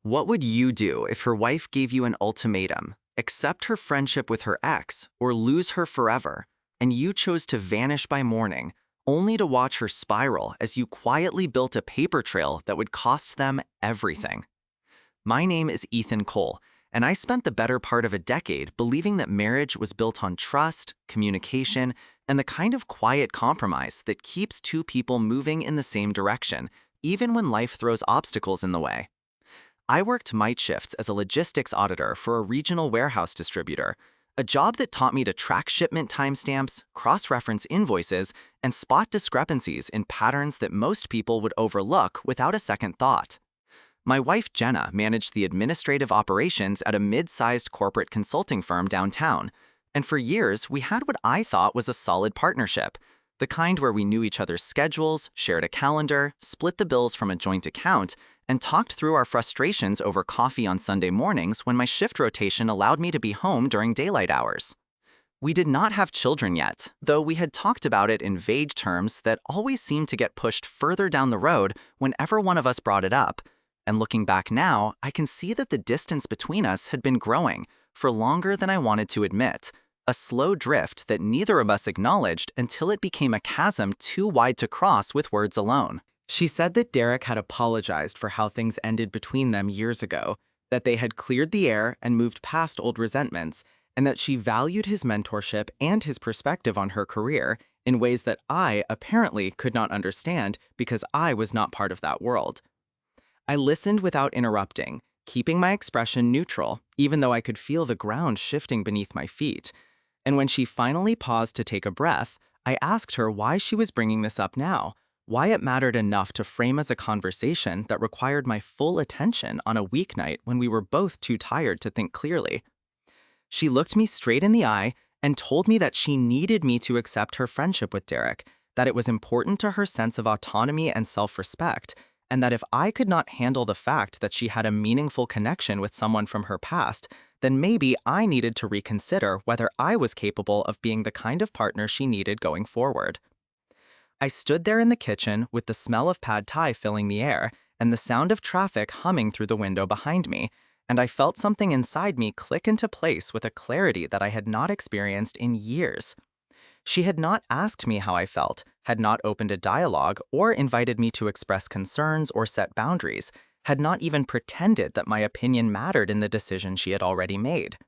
What would you do if your wife gave you an ultimatum, accept her friendship with her ex, or lose her forever, and you chose to vanish by morning, only to watch her spiral as you quietly built a paper trail that would cost them everything? My name is Ethan Cole, and I spent the better part of a decade believing that marriage was built on trust, communication, and the kind of quiet compromise that keeps two people moving in the same direction, even when life throws obstacles in the way. I worked night shifts as a logistics auditor for a regional warehouse distributor, a job that taught me to track shipment timestamps, cross-reference invoices, and spot discrepancies in patterns that most people would overlook without a second thought. My wife Jenna managed the administrative operations at a mid-sized corporate consulting firm downtown, and for years we had what I thought was a solid partnership, the kind where we knew each other's schedules, shared a calendar, split the bills from a joint account, and talked through our frustrations over coffee on Sunday mornings when my shift rotation allowed me to be home during daylight hours. We did not have children yet, though we had talked about it in vague terms that always seemed to get pushed further down the road whenever one of us brought it up. And looking back now, I can see that the distance between us had been growing for longer than I wanted to admit, a slow drift that neither of us acknowledged until it became a chasm too wide to cross with words alone. She said that Derek had apologized for how things ended between them years ago, that they had cleared the air and moved past old resentments, and that she valued his mentorship and his perspective on her career in ways that I apparently could not understand because I was not part of that world. I listened without interrupting, keeping my expression neutral, even though I could feel the ground shifting beneath my feet. And when she finally paused to take a breath, I asked her why she was bringing this up now, why it mattered enough to frame as a conversation that required my full attention on a weeknight when we were both too tired to think clearly. She looked me straight in the eye and told me that she needed me to accept her friendship with Derek, that it was important to her sense of autonomy and self-respect, and that if I could not handle the fact that she had a meaningful connection with someone from her past, then maybe I needed to reconsider whether I was capable of being the kind of partner she needed going forward. I stood there in the kitchen with the smell of pad thai filling the air and the sound of traffic humming through the window behind me, and I felt something inside me click into place with a clarity that I had not experienced in years. She had not asked me how I felt, had not opened a dialogue or invited me to express concerns or set boundaries, had not even pretended that my opinion mattered in the decision she had already made.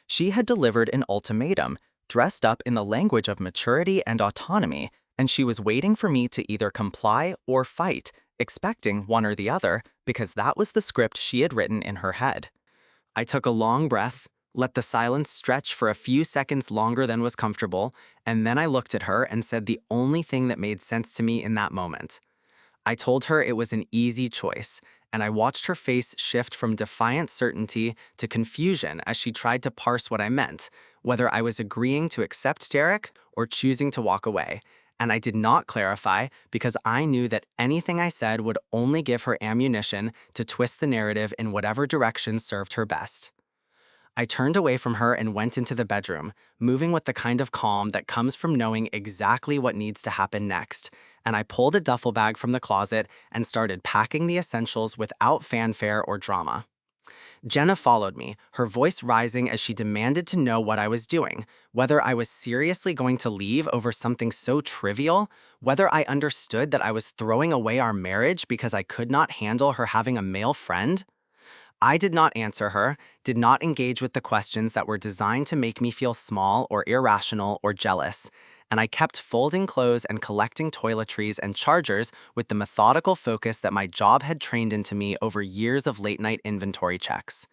She had delivered an ultimatum, dressed up in the language of maturity and autonomy, and she was waiting for me to either comply or fight, expecting one or the other, because that was the script she had written in her head. I took a long breath, let the silence stretch for a few seconds longer than was comfortable, and then I looked at her and said the only thing that made sense to me in that moment. I told her it was an easy choice, and I watched her face shift from defiant certainty to confusion as she tried to parse what I meant, whether I was agreeing to accept Derek or choosing to walk away. And I did not clarify because I knew that anything I said would only give her ammunition to twist the narrative in whatever direction served her best. I turned away from her and went into the bedroom, moving with the kind of calm that comes from knowing exactly what needs to happen next, and I pulled a duffel bag from the closet and started packing the essentials without fanfare or drama. Jenna followed me, her voice rising as she demanded to know what I was doing, whether I was seriously going to leave over something so trivial, whether I understood that I was throwing away our marriage because I could not handle her having a male friend. I did not answer her, did not engage with the questions that were designed to make me feel small or irrational or jealous, and I kept folding clothes and collecting toiletries and chargers with the methodical focus that my job had trained into me over years of late-night inventory checks.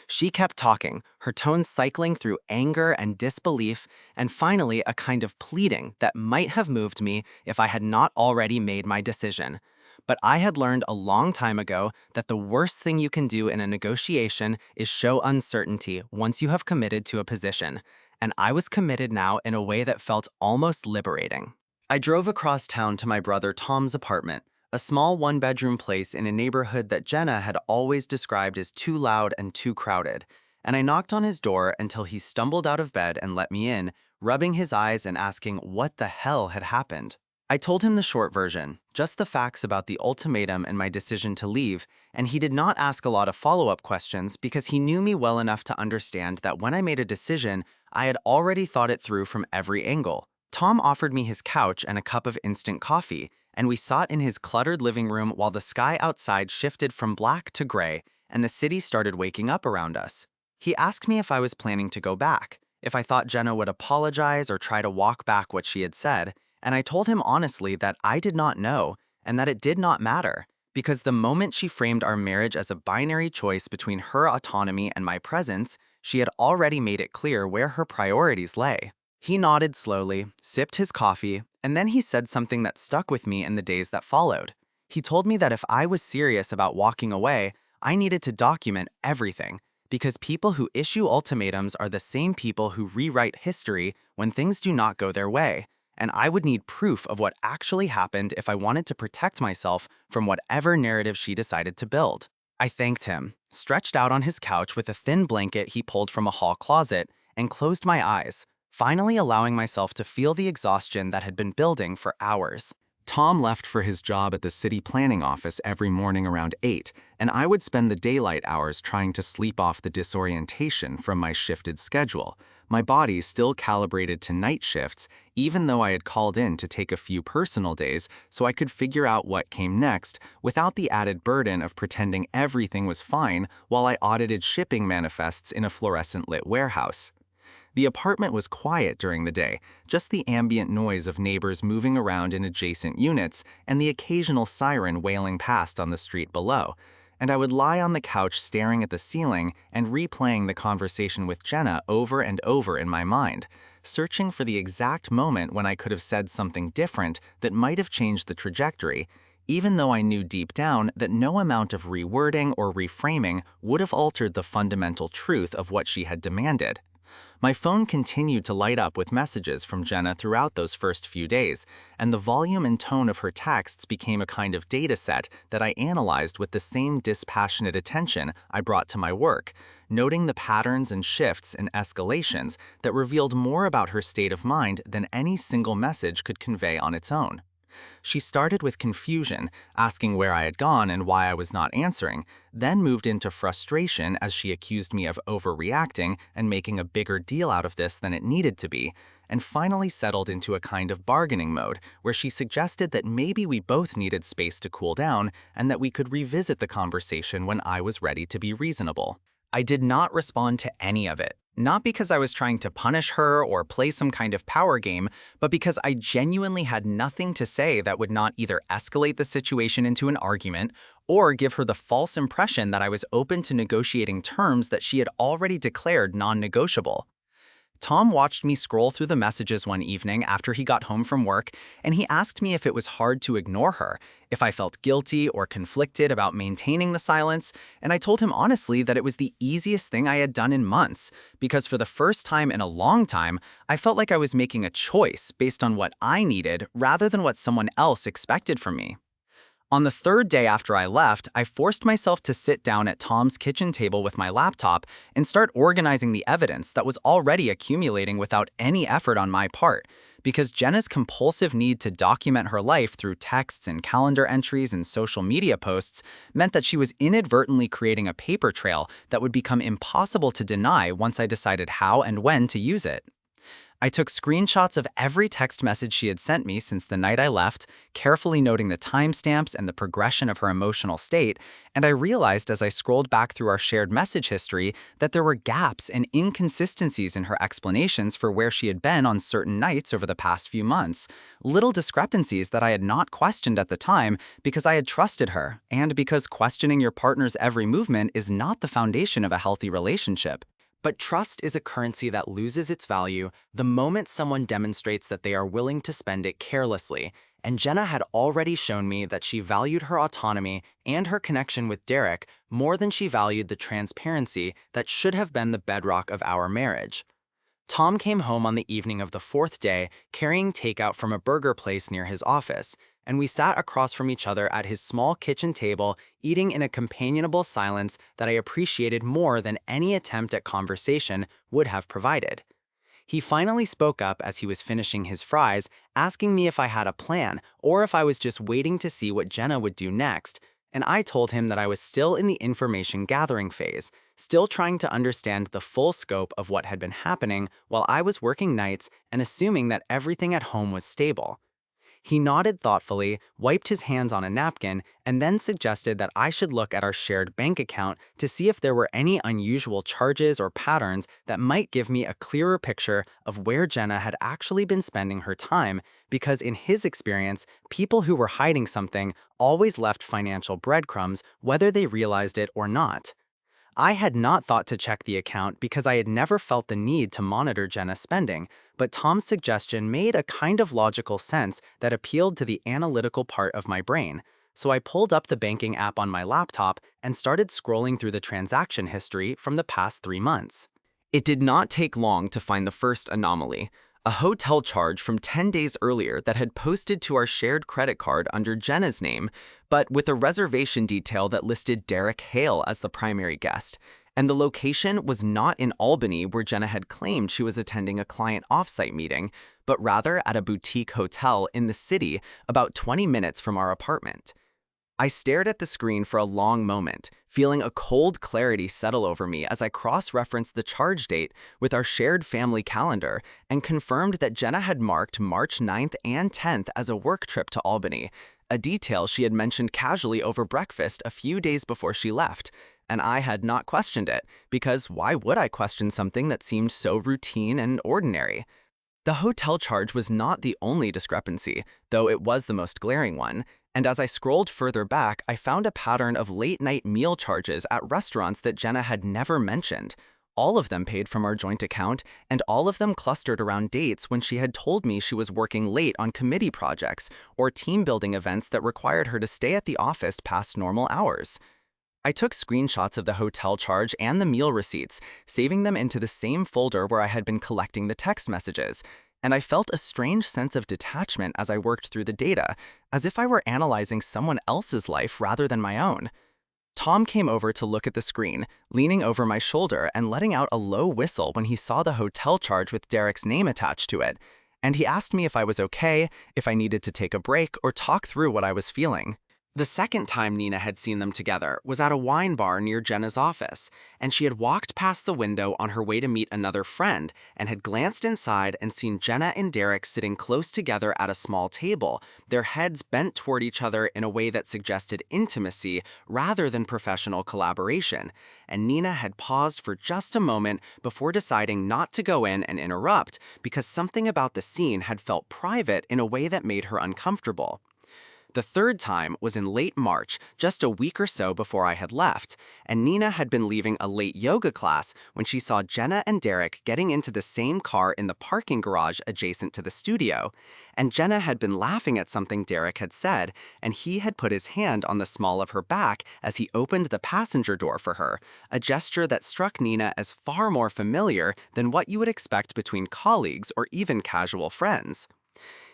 She kept talking, her tone cycling through anger and disbelief, and finally a kind of pleading that might have moved me if I had not already made my decision. But I had learned a long time ago that the worst thing you can do in a negotiation is show uncertainty once you have committed to a position, and I was committed now in a way that felt almost liberating. I drove across town to my brother Tom's apartment, a small one-bedroom place in a neighborhood that Jenna had always described as too loud and too crowded, and I knocked on his door until he stumbled out of bed and let me in, rubbing his eyes and asking what the hell had happened. I told him the short version, just the facts about the ultimatum and my decision to leave, and he did not ask a lot of follow-up questions because he knew me well enough to understand that when I made a decision, I had already thought it through from every angle. Tom offered me his couch and a cup of instant coffee, and we sat in his cluttered living room while the sky outside shifted from black to gray and the city started waking up around us. He asked me if I was planning to go back, if I thought Jenna would apologize or try to walk back what she had said, and I told him honestly that I did not know and that it did not matter, because the moment she framed our marriage as a binary choice between her autonomy and my presence, she had already made it clear where her priorities lay. He nodded slowly, sipped his coffee, and then he said something that stuck with me in the days that followed. He told me that if I was serious about walking away, I needed to document everything, because people who issue ultimatums are the same people who rewrite history when things do not go their way, and I would need proof of what actually happened if I wanted to protect myself from whatever narrative she decided to build. I thanked him, stretched out on his couch with a thin blanket he pulled from a hall closet, and closed my eyes, finally allowing myself to feel the exhaustion that had been building for hours. Tom left for his job at the city planning office every morning around 8, and I would spend the daylight hours trying to sleep off the disorientation from my shifted schedule, my body still calibrated to night shifts, even though I had called in to take a few personal days so I could figure out what came next without the added burden of pretending everything was fine while I audited shipping manifests in a fluorescent-lit warehouse. The apartment was quiet during the day, just the ambient noise of neighbors moving around in adjacent units and the occasional siren wailing past on the street below, and I would lie on the couch staring at the ceiling and replaying the conversation with Jenna over and over in my mind, searching for the exact moment when I could have said something different that might have changed the trajectory, even though I knew deep down that no amount of rewording or reframing would have altered the fundamental truth of what she had demanded. My phone continued to light up with messages from Jenna throughout those first few days, and the volume and tone of her texts became a kind of data set that I analyzed with the same dispassionate attention I brought to my work, noting the patterns and shifts and escalations that revealed more about her state of mind than any single message could convey on its own. She started with confusion, asking where I had gone and why I was not answering, then moved into frustration as she accused me of overreacting and making a bigger deal out of this than it needed to be, and finally settled into a kind of bargaining mode where she suggested that maybe we both needed space to cool down and that we could revisit the conversation when I was ready to be reasonable. I did not respond to any of it. Not because I was trying to punish her or play some kind of power game, but because I genuinely had nothing to say that would not either escalate the situation into an argument or give her the false impression that I was open to negotiating terms that she had already declared non-negotiable. Tom watched me scroll through the messages one evening after he got home from work, and he asked me if it was hard to ignore her, if I felt guilty or conflicted about maintaining the silence, and I told him honestly that it was the easiest thing I had done in months, because for the first time in a long time, I felt like I was making a choice based on what I needed rather than what someone else expected from me. On the third day after I left, I forced myself to sit down at Tom's kitchen table with my laptop and start organizing the evidence that was already accumulating without any effort on my part, because Jenna's compulsive need to document her life through texts and calendar entries and social media posts meant that she was inadvertently creating a paper trail that would become impossible to deny once I decided how and when to use it. I took screenshots of every text message she had sent me since the night I left, carefully noting the timestamps and the progression of her emotional state, and I realized as I scrolled back through our shared message history that there were gaps and inconsistencies in her explanations for where she had been on certain nights over the past few months, little discrepancies that I had not questioned at the time because I had trusted her, and because questioning your partner's every movement is not the foundation of a healthy relationship. But trust is a currency that loses its value the moment someone demonstrates that they are willing to spend it carelessly, and Jenna had already shown me that she valued her autonomy and her connection with Derek more than she valued the transparency that should have been the bedrock of our marriage. Tom came home on the evening of the fourth day carrying takeout from a burger place near his office, and we sat across from each other at his small kitchen table, eating in a companionable silence that I appreciated more than any attempt at conversation would have provided. He finally spoke up as he was finishing his fries, asking me if I had a plan or if I was just waiting to see what Jenna would do next, and I told him that I was still in the information gathering phase, still trying to understand the full scope of what had been happening while I was working nights and assuming that everything at home was stable. He nodded thoughtfully, wiped his hands on a napkin, and then suggested that I should look at our shared bank account to see if there were any unusual charges or patterns that might give me a clearer picture of where Jenna had actually been spending her time, because in his experience, people who were hiding something always left financial breadcrumbs whether they realized it or not. I had not thought to check the account because I had never felt the need to monitor Jenna's spending, but Tom's suggestion made a kind of logical sense that appealed to the analytical part of my brain. So I pulled up the banking app on my laptop and started scrolling through the transaction history from the past 3 months. It did not take long to find the first anomaly, a hotel charge from 10 days earlier that had posted to our shared credit card under Jenna's name, but with a reservation detail that listed Derek Hale as the primary guest. And the location was not in Albany, where Jenna had claimed she was attending a client offsite meeting, but rather at a boutique hotel in the city about 20 minutes from our apartment. I stared at the screen for a long moment, feeling a cold clarity settle over me as I cross-referenced the charge date with our shared family calendar and confirmed that Jenna had marked March 9th and 10th as a work trip to Albany, a detail she had mentioned casually over breakfast a few days before she left. And I had not questioned it, because why would I question something that seemed so routine and ordinary? The hotel charge was not the only discrepancy, though it was the most glaring one, and as I scrolled further back, I found a pattern of late-night meal charges at restaurants that Jenna had never mentioned. All of them paid from our joint account, and all of them clustered around dates when she had told me she was working late on committee projects or team-building events that required her to stay at the office past normal hours. I took screenshots of the hotel charge and the meal receipts, saving them into the same folder where I had been collecting the text messages, and I felt a strange sense of detachment as I worked through the data, as if I were analyzing someone else's life rather than my own. Tom came over to look at the screen, leaning over my shoulder and letting out a low whistle when he saw the hotel charge with Derek's name attached to it, and he asked me if I was okay, if I needed to take a break, or talk through what I was feeling. The second time Nina had seen them together was at a wine bar near Jenna's office, and she had walked past the window on her way to meet another friend and had glanced inside and seen Jenna and Derek sitting close together at a small table, their heads bent toward each other in a way that suggested intimacy rather than professional collaboration, and Nina had paused for just a moment before deciding not to go in and interrupt because something about the scene had felt private in a way that made her uncomfortable. The third time was in late March, just a week or so before I had left, and Nina had been leaving a late yoga class when she saw Jenna and Derek getting into the same car in the parking garage adjacent to the studio, and Jenna had been laughing at something Derek had said, and he had put his hand on the small of her back as he opened the passenger door for her, a gesture that struck Nina as far more familiar than what you would expect between colleagues or even casual friends.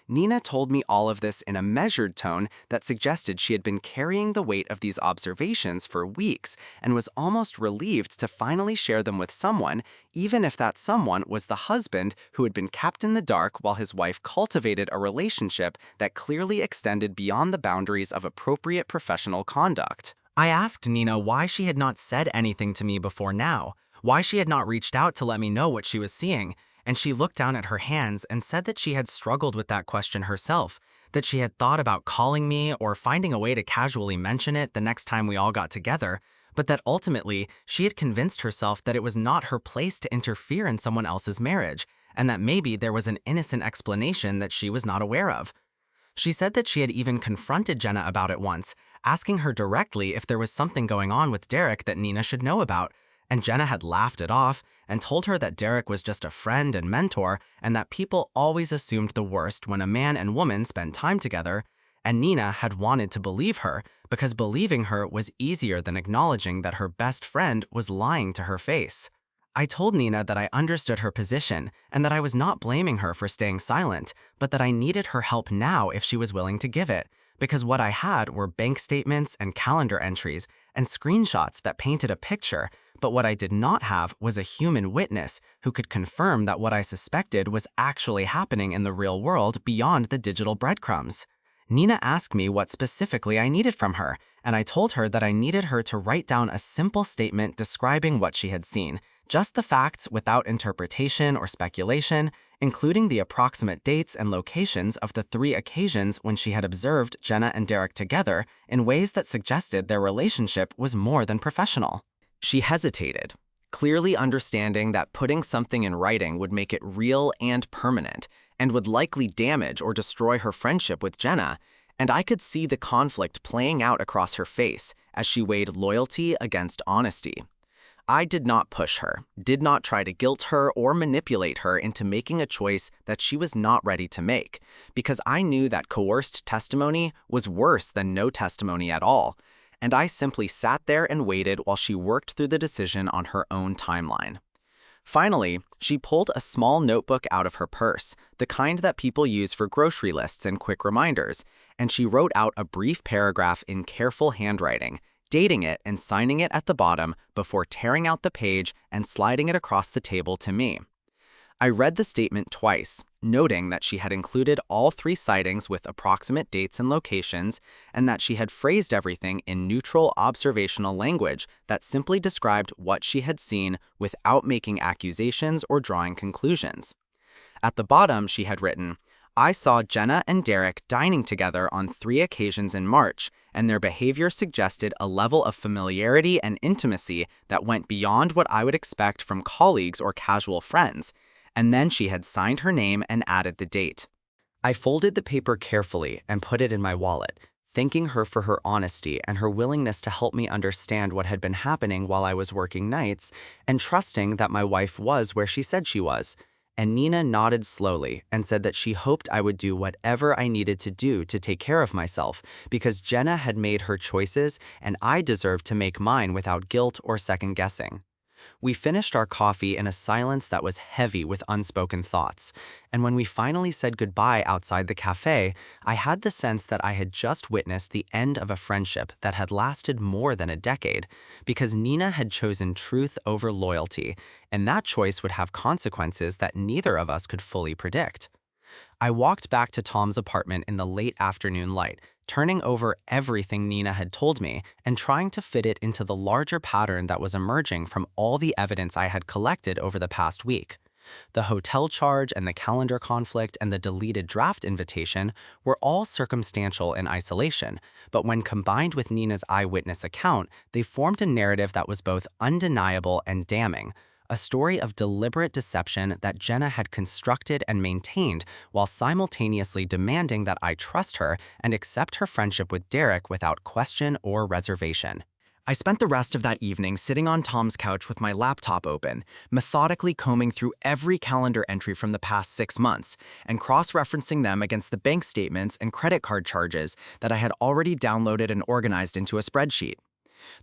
Nina told me all of this in a measured tone that suggested she had been carrying the weight of these observations for weeks and was almost relieved to finally share them with someone, even if that someone was the husband who had been kept in the dark while his wife cultivated a relationship that clearly extended beyond the boundaries of appropriate professional conduct. I asked Nina why she had not said anything to me before now, why she had not reached out to let me know what she was seeing, and she looked down at her hands and said that she had struggled with that question herself, that she had thought about calling me or finding a way to casually mention it the next time we all got together, but that ultimately she had convinced herself that it was not her place to interfere in someone else's marriage, and that maybe there was an innocent explanation that she was not aware of. She said that she had even confronted Jenna about it once, asking her directly if there was something going on with Derek that Nina should know about, and Jenna had laughed it off and told her that Derek was just a friend and mentor and that people always assumed the worst when a man and woman spent time together, and Nina had wanted to believe her because believing her was easier than acknowledging that her best friend was lying to her face. I told Nina that I understood her position and that I was not blaming her for staying silent, but that I needed her help now if she was willing to give it, because what I had were bank statements and calendar entries and screenshots that painted a picture, but what I did not have was a human witness who could confirm that what I suspected was actually happening in the real world beyond the digital breadcrumbs. Nina asked me what specifically I needed from her, and I told her that I needed her to write down a simple statement describing what she had seen, just the facts without interpretation or speculation, including the approximate dates and locations of the 3 occasions when she had observed Jenna and Derek together in ways that suggested their relationship was more than professional. She hesitated, clearly understanding that putting something in writing would make it real and permanent, and would likely damage or destroy her friendship with Jenna, and I could see the conflict playing out across her face as she weighed loyalty against honesty. I did not push her, did not try to guilt her or manipulate her into making a choice that she was not ready to make, because I knew that coerced testimony was worse than no testimony at all, and I simply sat there and waited while she worked through the decision on her own timeline. Finally, she pulled a small notebook out of her purse, the kind that people use for grocery lists and quick reminders, and she wrote out a brief paragraph in careful handwriting, dating it and signing it at the bottom before tearing out the page and sliding it across the table to me. I read the statement twice, noting that she had included all 3 sightings with approximate dates and locations, and that she had phrased everything in neutral observational language that simply described what she had seen without making accusations or drawing conclusions. At the bottom, she had written, "I saw Jenna and Derek dining together on 3 occasions in March, and their behavior suggested a level of familiarity and intimacy that went beyond what I would expect from colleagues or casual friends." And then she had signed her name and added the date. I folded the paper carefully and put it in my wallet, thanking her for her honesty and her willingness to help me understand what had been happening while I was working nights, and trusting that my wife was where she said she was. And Nina nodded slowly and said that she hoped I would do whatever I needed to do to take care of myself, because Jenna had made her choices and I deserved to make mine without guilt or second guessing. We finished our coffee in a silence that was heavy with unspoken thoughts, and when we finally said goodbye outside the cafe, I had the sense that I had just witnessed the end of a friendship that had lasted more than a decade, because Nina had chosen truth over loyalty, and that choice would have consequences that neither of us could fully predict. I walked back to Tom's apartment in the late afternoon light, turning over everything Nina had told me and trying to fit it into the larger pattern that was emerging from all the evidence I had collected over the past week. The hotel charge and the calendar conflict and the deleted draft invitation were all circumstantial in isolation, but when combined with Nina's eyewitness account, they formed a narrative that was both undeniable and damning. A story of deliberate deception that Jenna had constructed and maintained while simultaneously demanding that I trust her and accept her friendship with Derek without question or reservation. I spent the rest of that evening sitting on Tom's couch with my laptop open, methodically combing through every calendar entry from the past 6 months and cross-referencing them against the bank statements and credit card charges that I had already downloaded and organized into a spreadsheet.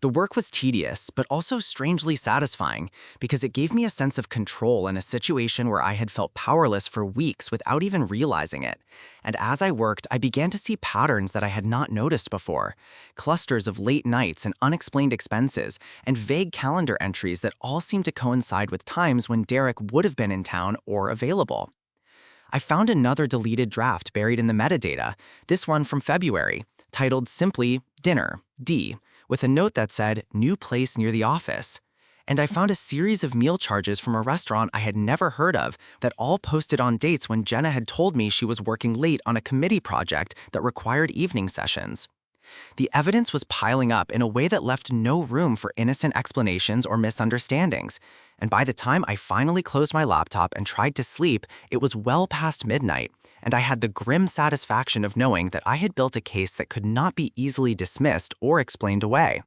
The work was tedious, but also strangely satisfying, because it gave me a sense of control in a situation where I had felt powerless for weeks without even realizing it. And as I worked, I began to see patterns that I had not noticed before. Clusters of late nights and unexplained expenses, and vague calendar entries that all seemed to coincide with times when Derek would have been in town or available. I found another deleted draft buried in the metadata, this one from February, titled simply Dinner, D, with a note that said, "New place near the office." And I found a series of meal charges from a restaurant I had never heard of that all posted on dates when Jenna had told me she was working late on a committee project that required evening sessions. The evidence was piling up in a way that left no room for innocent explanations or misunderstandings, and by the time I finally closed my laptop and tried to sleep, it was well past midnight, and I had the grim satisfaction of knowing that I had built a case that could not be easily dismissed or explained away.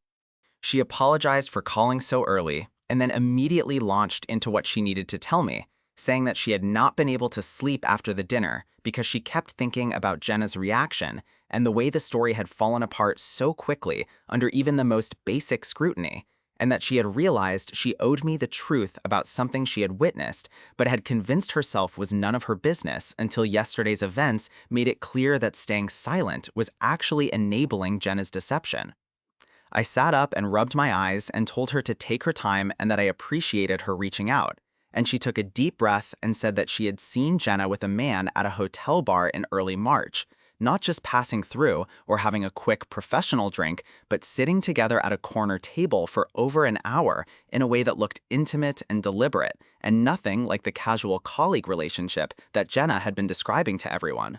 She apologized for calling so early, and then immediately launched into what she needed to tell me, saying that she had not been able to sleep after the dinner because she kept thinking about Jenna's reaction and the way the story had fallen apart so quickly under even the most basic scrutiny, and that she had realized she owed me the truth about something she had witnessed, but had convinced herself was none of her business until yesterday's events made it clear that staying silent was actually enabling Jenna's deception. I sat up and rubbed my eyes and told her to take her time and that I appreciated her reaching out. And she took a deep breath and said that she had seen Jenna with a man at a hotel bar in early March, not just passing through or having a quick professional drink, but sitting together at a corner table for over an hour in a way that looked intimate and deliberate, and nothing like the casual colleague relationship that Jenna had been describing to everyone.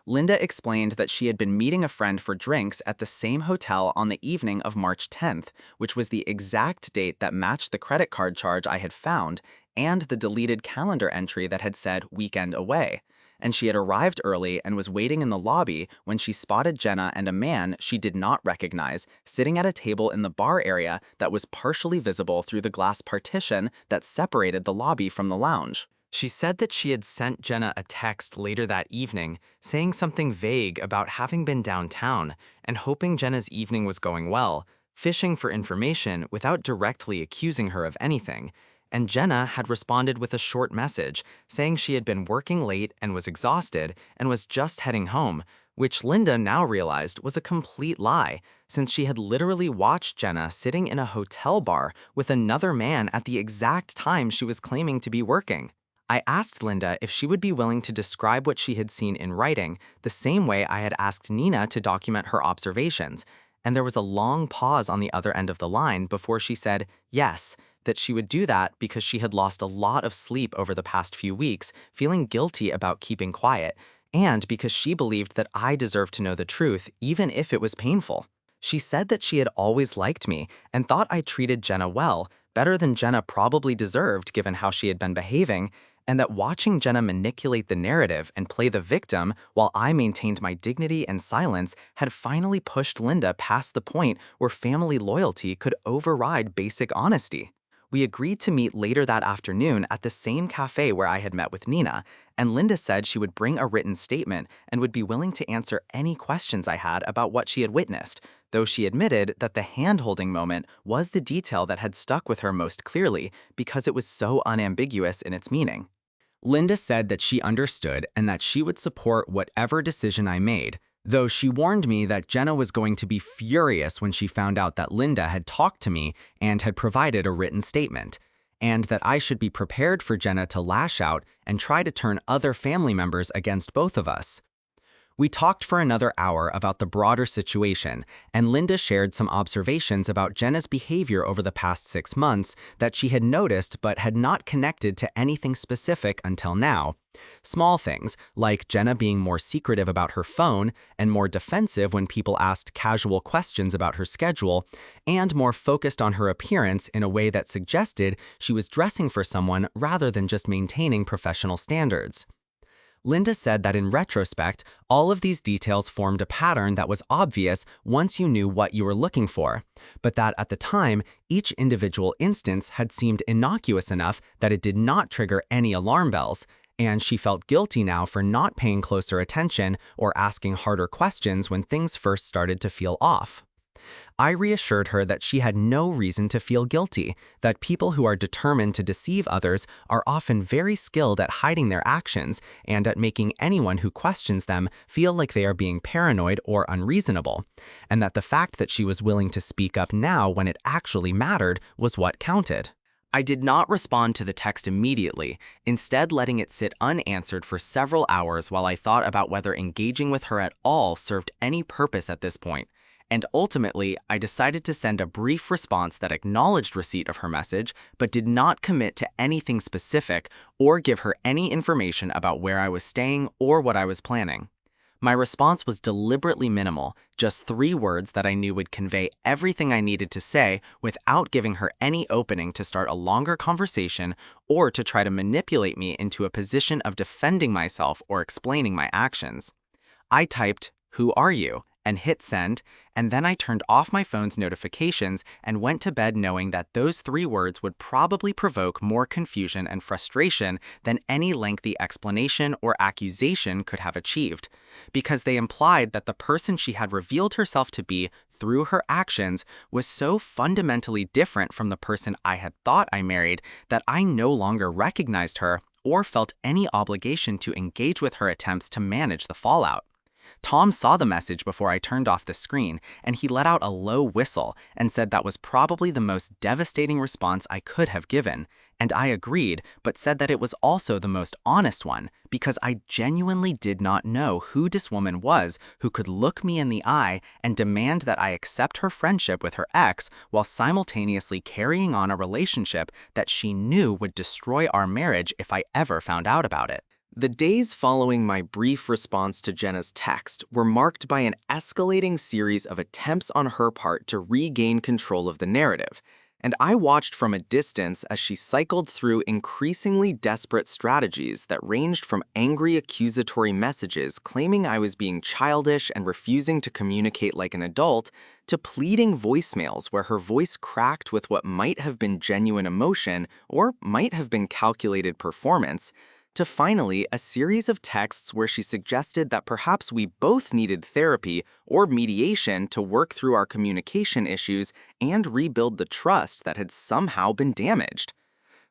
Linda explained that she had been meeting a friend for drinks at the same hotel on the evening of March 10th, which was the exact date that matched the credit card charge I had found and the deleted calendar entry that had said weekend away. And she had arrived early and was waiting in the lobby when she spotted Jenna and a man she did not recognize sitting at a table in the bar area that was partially visible through the glass partition that separated the lobby from the lounge. She said that she had sent Jenna a text later that evening saying something vague about having been downtown and hoping Jenna's evening was going well, fishing for information without directly accusing her of anything. And Jenna had responded with a short message saying she had been working late and was exhausted and was just heading home, which Linda now realized was a complete lie, since she had literally watched Jenna sitting in a hotel bar with another man at the exact time she was claiming to be working. I asked Linda if she would be willing to describe what she had seen in writing, the same way I had asked Nina to document her observations, and there was a long pause on the other end of the line before she said yes, that she would do that because she had lost a lot of sleep over the past few weeks, feeling guilty about keeping quiet, and because she believed that I deserved to know the truth, even if it was painful. She said that she had always liked me and thought I treated Jenna well, better than Jenna probably deserved given how she had been behaving, and that watching Jenna manipulate the narrative and play the victim while I maintained my dignity and silence had finally pushed Linda past the point where family loyalty could override basic honesty. We agreed to meet later that afternoon at the same cafe where I had met with Nina, and Linda said she would bring a written statement and would be willing to answer any questions I had about what she had witnessed, though she admitted that the hand-holding moment was the detail that had stuck with her most clearly because it was so unambiguous in its meaning. Linda said that she understood and that she would support whatever decision I made, though she warned me that Jenna was going to be furious when she found out that Linda had talked to me and had provided a written statement, and that I should be prepared for Jenna to lash out and try to turn other family members against both of us. We talked for another hour about the broader situation, and Linda shared some observations about Jenna's behavior over the past 6 months that she had noticed but had not connected to anything specific until now. Small things, like Jenna being more secretive about her phone and more defensive when people asked casual questions about her schedule, and more focused on her appearance in a way that suggested she was dressing for someone rather than just maintaining professional standards. Linda said that in retrospect, all of these details formed a pattern that was obvious once you knew what you were looking for, but that at the time, each individual instance had seemed innocuous enough that it did not trigger any alarm bells, and she felt guilty now for not paying closer attention or asking harder questions when things first started to feel off. I reassured her that she had no reason to feel guilty, that people who are determined to deceive others are often very skilled at hiding their actions and at making anyone who questions them feel like they are being paranoid or unreasonable, and that the fact that she was willing to speak up now when it actually mattered was what counted. I did not respond to the text immediately, instead letting it sit unanswered for several hours while I thought about whether engaging with her at all served any purpose at this point. And ultimately, I decided to send a brief response that acknowledged receipt of her message, but did not commit to anything specific or give her any information about where I was staying or what I was planning. My response was deliberately minimal, just 3 words that I knew would convey everything I needed to say without giving her any opening to start a longer conversation or to try to manipulate me into a position of defending myself or explaining my actions. I typed, "Who are you?" and hit send, and then I turned off my phone's notifications and went to bed knowing that those 3 words would probably provoke more confusion and frustration than any lengthy explanation or accusation could have achieved, because they implied that the person she had revealed herself to be through her actions was so fundamentally different from the person I had thought I married that I no longer recognized her or felt any obligation to engage with her attempts to manage the fallout. Tom saw the message before I turned off the screen, and he let out a low whistle and said that was probably the most devastating response I could have given. And I agreed, but said that it was also the most honest one, because I genuinely did not know who this woman was who could look me in the eye and demand that I accept her friendship with her ex while simultaneously carrying on a relationship that she knew would destroy our marriage if I ever found out about it. The days following my brief response to Jenna's text were marked by an escalating series of attempts on her part to regain control of the narrative, and I watched from a distance as she cycled through increasingly desperate strategies that ranged from angry accusatory messages claiming I was being childish and refusing to communicate like an adult, to pleading voicemails where her voice cracked with what might have been genuine emotion or might have been calculated performance, to finally a series of texts where she suggested that perhaps we both needed therapy or mediation to work through our communication issues and rebuild the trust that had somehow been damaged.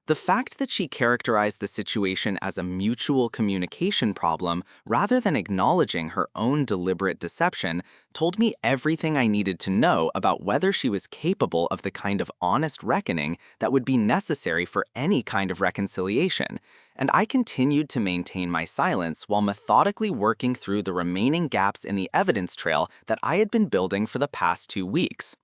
The fact that she characterized the situation as a mutual communication problem rather than acknowledging her own deliberate deception told me everything I needed to know about whether she was capable of the kind of honest reckoning that would be necessary for any kind of reconciliation, and I continued to maintain my silence while methodically working through the remaining gaps in the evidence trail that I had been building for the past 2 weeks.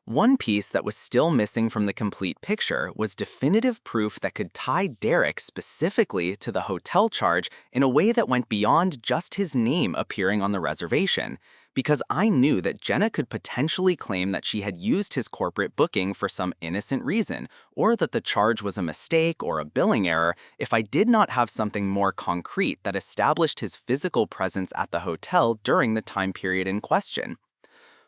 One piece that was still missing from the complete picture was definitive proof that could tie Derek specifically to the hotel charge in a way that went beyond just his name appearing on the reservation, because I knew that Jenna could potentially claim that she had used his corporate booking for some innocent reason, or that the charge was a mistake or a billing error if I did not have something more concrete that established his physical presence at the hotel during the time period in question.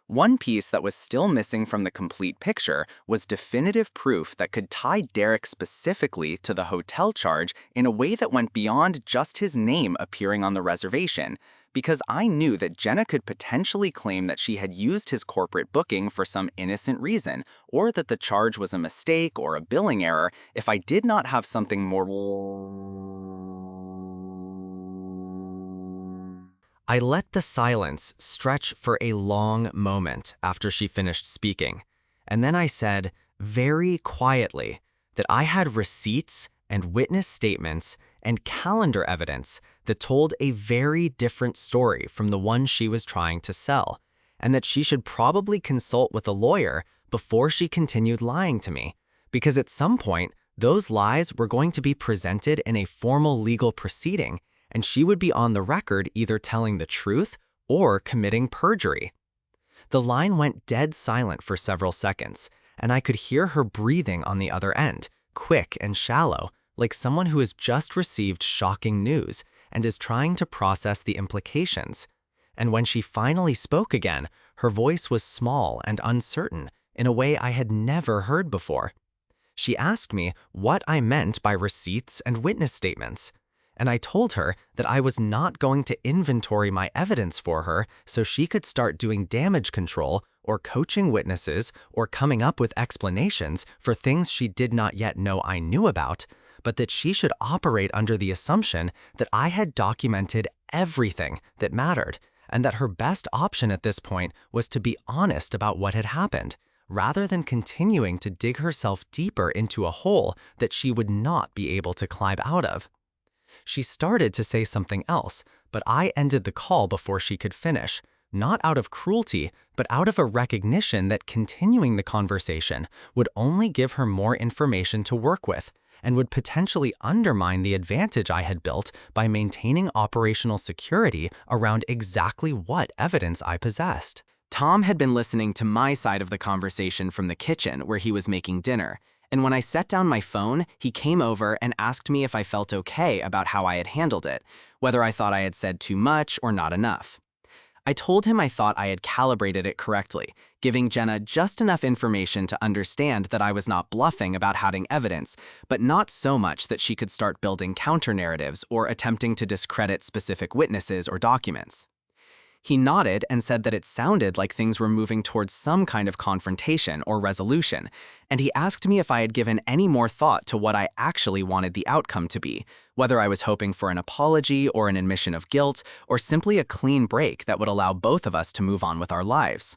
One piece that was still missing from the complete picture was definitive proof that could tie Derek specifically to the hotel charge in a way that went beyond just his name appearing on the reservation, because I knew that Jenna could potentially claim that she had used his corporate booking for some innocent reason, or that the charge was a mistake or a billing error if I did not have something more. I let the silence stretch for a long moment after she finished speaking, and then I said, very quietly, that I had receipts and witness statements and calendar evidence that told a very different story from the one she was trying to sell, and that she should probably consult with a lawyer before she continued lying to me, because at some point, those lies were going to be presented in a formal legal proceeding, and she would be on the record either telling the truth or committing perjury. The line went dead silent for several seconds, and I could hear her breathing on the other end, quick and shallow, like someone who has just received shocking news and is trying to process the implications. And when she finally spoke again, her voice was small and uncertain in a way I had never heard before. She asked me what I meant by receipts and witness statements, and I told her that I was not going to inventory my evidence for her so she could start doing damage control or coaching witnesses or coming up with explanations for things she did not yet know I knew about, but that she should operate under the assumption that I had documented everything that mattered, and that her best option at this point was to be honest about what had happened, rather than continuing to dig herself deeper into a hole that she would not be able to climb out of. She started to say something else, but I ended the call before she could finish, not out of cruelty, but out of a recognition that continuing the conversation would only give her more information to work with, and would potentially undermine the advantage I had built by maintaining operational security around exactly what evidence I possessed. Tom had been listening to my side of the conversation from the kitchen where he was making dinner, and when I set down my phone, he came over and asked me if I felt okay about how I had handled it, whether I thought I had said too much or not enough. I told him I thought I had calibrated it correctly, giving Jenna just enough information to understand that I was not bluffing about hiding evidence, but not so much that she could start building counter-narratives or attempting to discredit specific witnesses or documents. He nodded and said that it sounded like things were moving towards some kind of confrontation or resolution, and he asked me if I had given any more thought to what I actually wanted the outcome to be, whether I was hoping for an apology or an admission of guilt, or simply a clean break that would allow both of us to move on with our lives.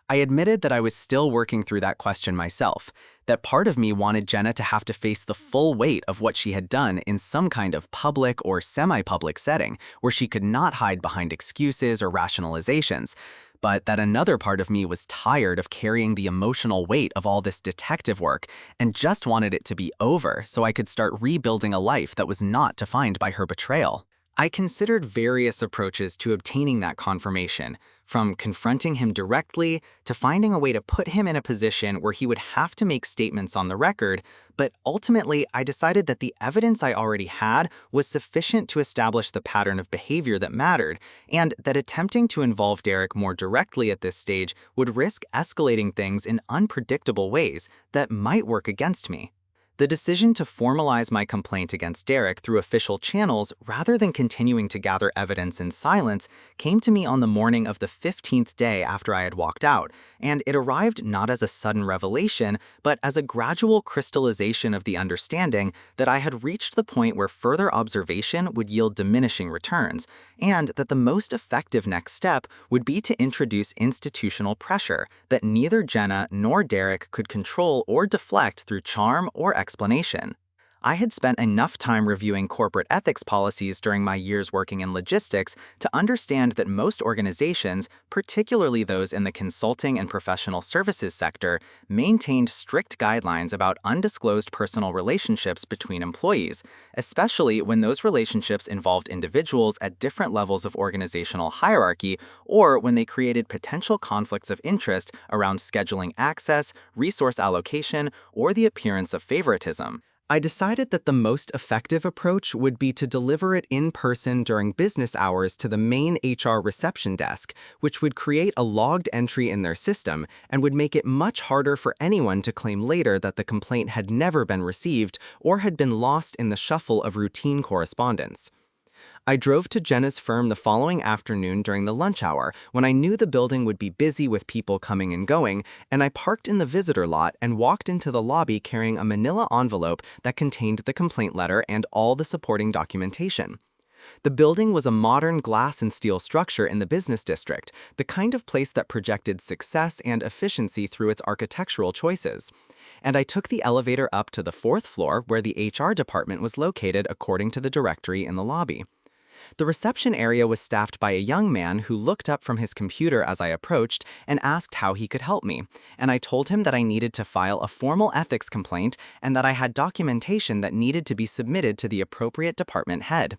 I admitted that I was still working through that question myself, that part of me wanted Jenna to have to face the full weight of what she had done in some kind of public or semi-public setting where she could not hide behind excuses or rationalizations, but that another part of me was tired of carrying the emotional weight of all this detective work and just wanted it to be over so I could start rebuilding a life that was not defined by her betrayal. I considered various approaches to obtaining that confirmation, from confronting him directly to finding a way to put him in a position where he would have to make statements on the record, but ultimately I decided that the evidence I already had was sufficient to establish the pattern of behavior that mattered, and that attempting to involve Derek more directly at this stage would risk escalating things in unpredictable ways that might work against me. The decision to formalize my complaint against Derek through official channels rather than continuing to gather evidence in silence came to me on the morning of the 15th day after I had walked out, and it arrived not as a sudden revelation, but as a gradual crystallization of the understanding that I had reached the point where further observation would yield diminishing returns, and that the most effective next step would be to introduce institutional pressure that neither Jenna nor Derek could control or deflect through charm or explanation. I had spent enough time reviewing corporate ethics policies during my years working in logistics to understand that most organizations, particularly those in the consulting and professional services sector, maintained strict guidelines about undisclosed personal relationships between employees, especially when those relationships involved individuals at different levels of organizational hierarchy or when they created potential conflicts of interest around scheduling access, resource allocation, or the appearance of favoritism. I decided that the most effective approach would be to deliver it in person during business hours to the main HR reception desk, which would create a logged entry in their system and would make it much harder for anyone to claim later that the complaint had never been received or had been lost in the shuffle of routine correspondence. I drove to Jenna's firm the following afternoon during the lunch hour when I knew the building would be busy with people coming and going, and I parked in the visitor lot and walked into the lobby carrying a manila envelope that contained the complaint letter and all the supporting documentation. The building was a modern glass and steel structure in the business district, the kind of place that projected success and efficiency through its architectural choices. And I took the elevator up to the 4th floor where the HR department was located according to the directory in the lobby. The reception area was staffed by a young man who looked up from his computer as I approached and asked how he could help me, and I told him that I needed to file a formal ethics complaint and that I had documentation that needed to be submitted to the appropriate department head.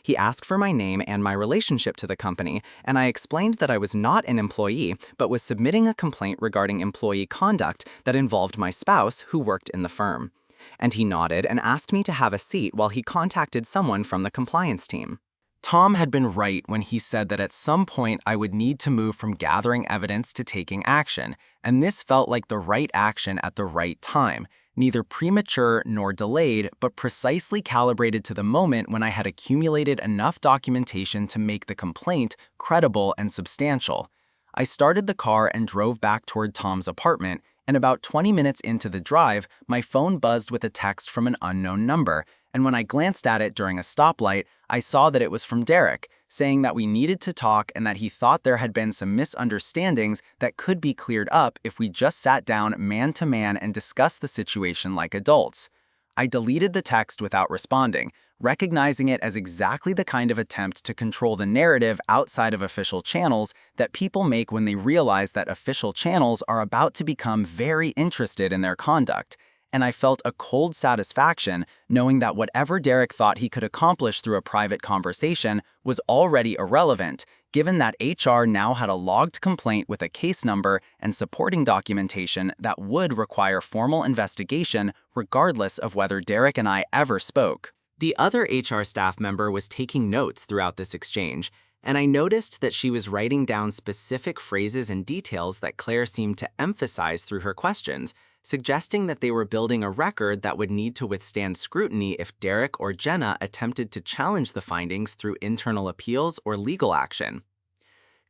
He asked for my name and my relationship to the company, and I explained that I was not an employee but was submitting a complaint regarding employee conduct that involved my spouse who worked in the firm. And he nodded and asked me to have a seat while he contacted someone from the compliance team. Tom had been right when he said that at some point I would need to move from gathering evidence to taking action, and this felt like the right action at the right time, neither premature nor delayed, but precisely calibrated to the moment when I had accumulated enough documentation to make the complaint credible and substantial. I started the car and drove back toward Tom's apartment, and about 20 minutes into the drive, my phone buzzed with a text from an unknown number, and when I glanced at it during a stoplight, I saw that it was from Derek, saying that we needed to talk and that he thought there had been some misunderstandings that could be cleared up if we just sat down man to man and discussed the situation like adults. I deleted the text without responding, recognizing it as exactly the kind of attempt to control the narrative outside of official channels that people make when they realize that official channels are about to become very interested in their conduct. And I felt a cold satisfaction knowing that whatever Derek thought he could accomplish through a private conversation was already irrelevant, given that HR now had a logged complaint with a case number and supporting documentation that would require formal investigation regardless of whether Derek and I ever spoke. The other HR staff member was taking notes throughout this exchange, And I noticed that she was writing down specific phrases and details that Claire seemed to emphasize through her questions, suggesting that they were building a record that would need to withstand scrutiny if Derek or Jenna attempted to challenge the findings through internal appeals or legal action.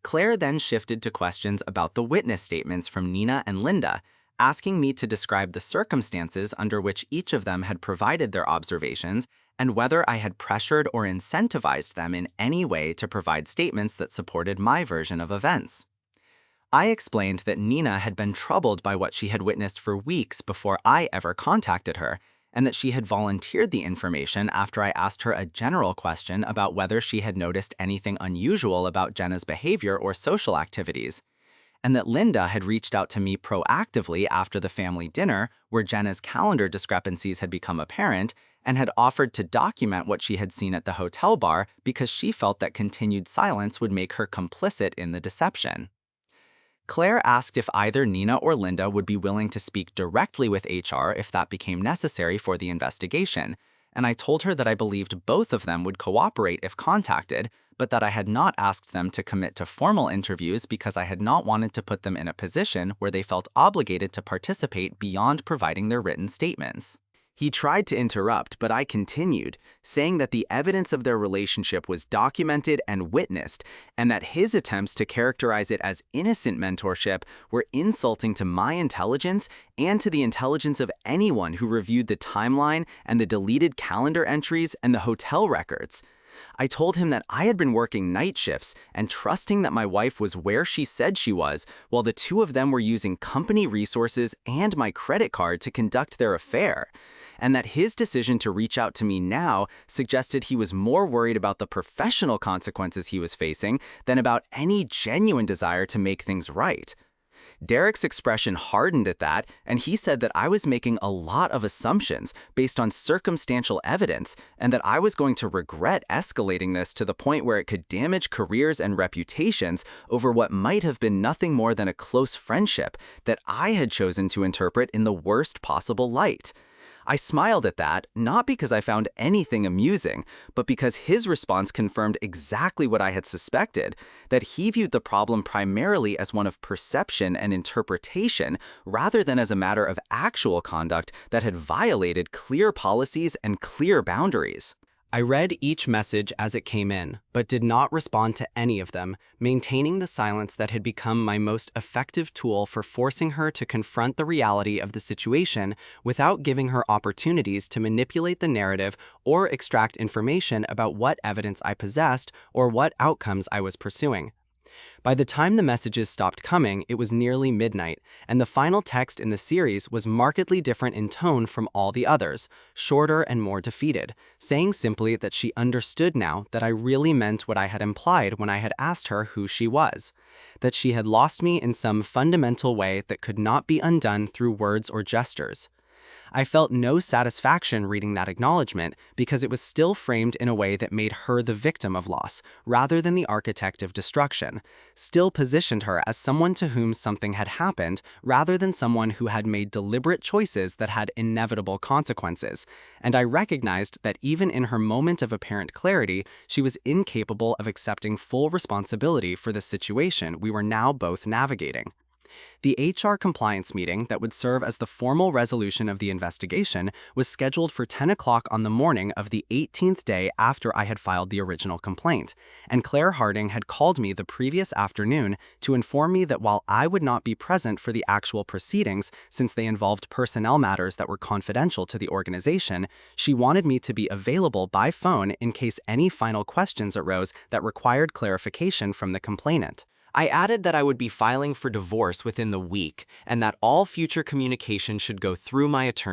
Claire then shifted to questions about the witness statements from Nina and Linda, asking me to describe the circumstances under which each of them had provided their observations and whether I had pressured or incentivized them in any way to provide statements that supported my version of events. I explained that Nina had been troubled by what she had witnessed for weeks before I ever contacted her, and that she had volunteered the information after I asked her a general question about whether she had noticed anything unusual about Jenna's behavior or social activities, and that Linda had reached out to me proactively after the family dinner, where Jenna's calendar discrepancies had become apparent, and had offered to document what she had seen at the hotel bar because she felt that continued silence would make her complicit in the deception. Claire asked if either Nina or Linda would be willing to speak directly with HR if that became necessary for the investigation, and I told her that I believed both of them would cooperate if contacted, but that I had not asked them to commit to formal interviews because I had not wanted to put them in a position where they felt obligated to participate beyond providing their written statements. He tried to interrupt, but I continued, saying that the evidence of their relationship was documented and witnessed, and that his attempts to characterize it as innocent mentorship were insulting to my intelligence and to the intelligence of anyone who reviewed the timeline and the deleted calendar entries and the hotel records. I told him that I had been working night shifts and trusting that my wife was where she said she was, while the two of them were using company resources and my credit card to conduct their affair, and that his decision to reach out to me now suggested he was more worried about the professional consequences he was facing than about any genuine desire to make things right. Derek's expression hardened at that, and he said that I was making a lot of assumptions based on circumstantial evidence, and that I was going to regret escalating this to the point where it could damage careers and reputations over what might have been nothing more than a close friendship that I had chosen to interpret in the worst possible light. I smiled at that, not because I found anything amusing, but because his response confirmed exactly what I had suspected, that he viewed the problem primarily as one of perception and interpretation rather than as a matter of actual conduct that had violated clear policies and clear boundaries. I read each message as it came in, but did not respond to any of them, maintaining the silence that had become my most effective tool for forcing her to confront the reality of the situation without giving her opportunities to manipulate the narrative or extract information about what evidence I possessed or what outcomes I was pursuing. By the time the messages stopped coming, it was nearly midnight, and the final text in the series was markedly different in tone from all the others, shorter and more defeated, saying simply that she understood now that I really meant what I had implied when I had asked her who she was, that she had lost me in some fundamental way that could not be undone through words or gestures. I felt no satisfaction reading that acknowledgement because it was still framed in a way that made her the victim of loss, rather than the architect of destruction, still positioned her as someone to whom something had happened, rather than someone who had made deliberate choices that had inevitable consequences, and I recognized that even in her moment of apparent clarity, she was incapable of accepting full responsibility for the situation we were now both navigating. The HR compliance meeting that would serve as the formal resolution of the investigation was scheduled for 10 o'clock on the morning of the 18th day after I had filed the original complaint, and Claire Harding had called me the previous afternoon to inform me that while I would not be present for the actual proceedings since they involved personnel matters that were confidential to the organization, she wanted me to be available by phone in case any final questions arose that required clarification from the complainant. I added that I would be filing for divorce within the week and that all future communication should go through my attorney.